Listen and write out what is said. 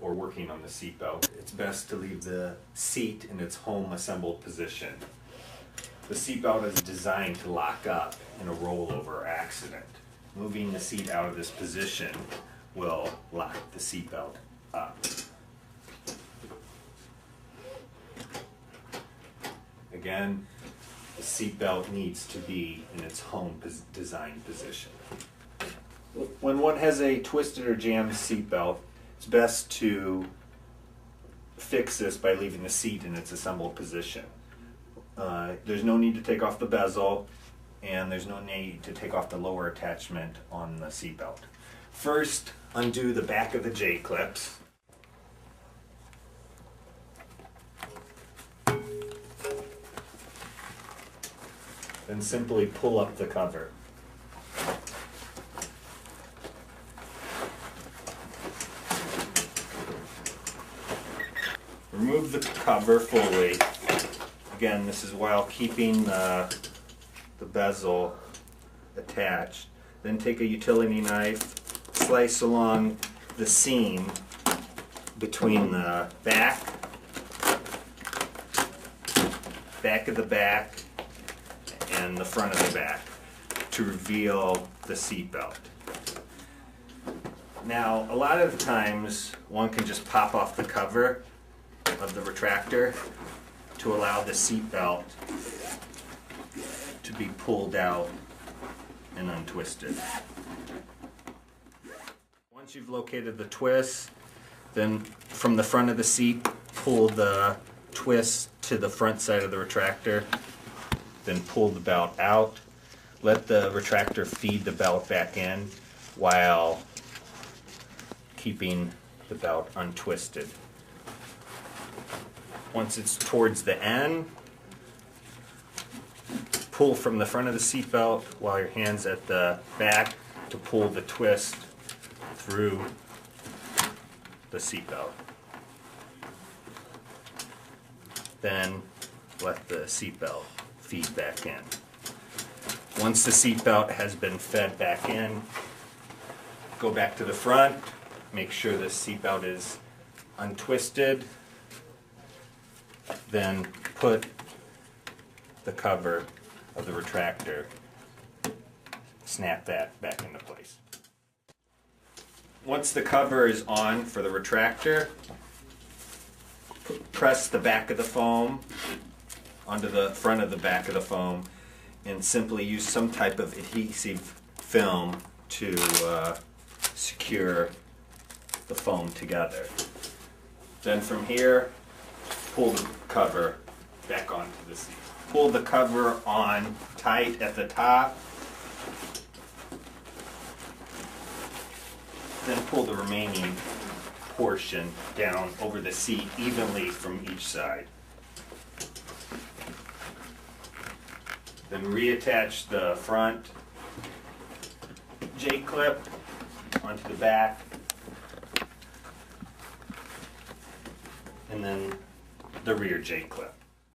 or working on the seat belt, it's best to leave the seat in its home assembled position. The seat belt is designed to lock up in a rollover or accident. Moving the seat out of this position will lock the seat belt up. Again, the seat belt needs to be in its home design position. When one has a twisted or jammed seat belt, it's best to fix this by leaving the seat in its assembled position. There's no need to take off the bezel, and there's no need to take off the lower attachment on the seat belt. First, undo the back of the J-clips. Then simply pull up the cover. Remove the cover fully. Again, this is while keeping the bezel attached. Then take a utility knife, slice along the seam between the back of the back, and the front of the back to reveal the seat belt. Now, a lot of times one can just pop off the cover of the retractor to allow the seat belt to be pulled out and untwisted. Once you've located the twist, then from the front of the seat, pull the twist to the front side of the retractor, then pull the belt out. Let the retractor feed the belt back in while keeping the belt untwisted. Once it's towards the end, pull from the front of the seat belt while your hand's at the back to pull the twist through the seat belt. Then let the seat belt feed back in. Once the seat belt has been fed back in, go back to the front, make sure the seat belt is untwisted, then put the cover of the retractor, snap that back into place. Once the cover is on for the retractor, press the back of the foam onto the front of the back of the foam and simply use some type of adhesive film to secure the foam together. Then from here, pull the cover back onto the seat. Pull the cover on tight at the top, then pull the remaining portion down over the seat evenly from each side. Then reattach the front J-clip onto the back, and then the rear J-clip.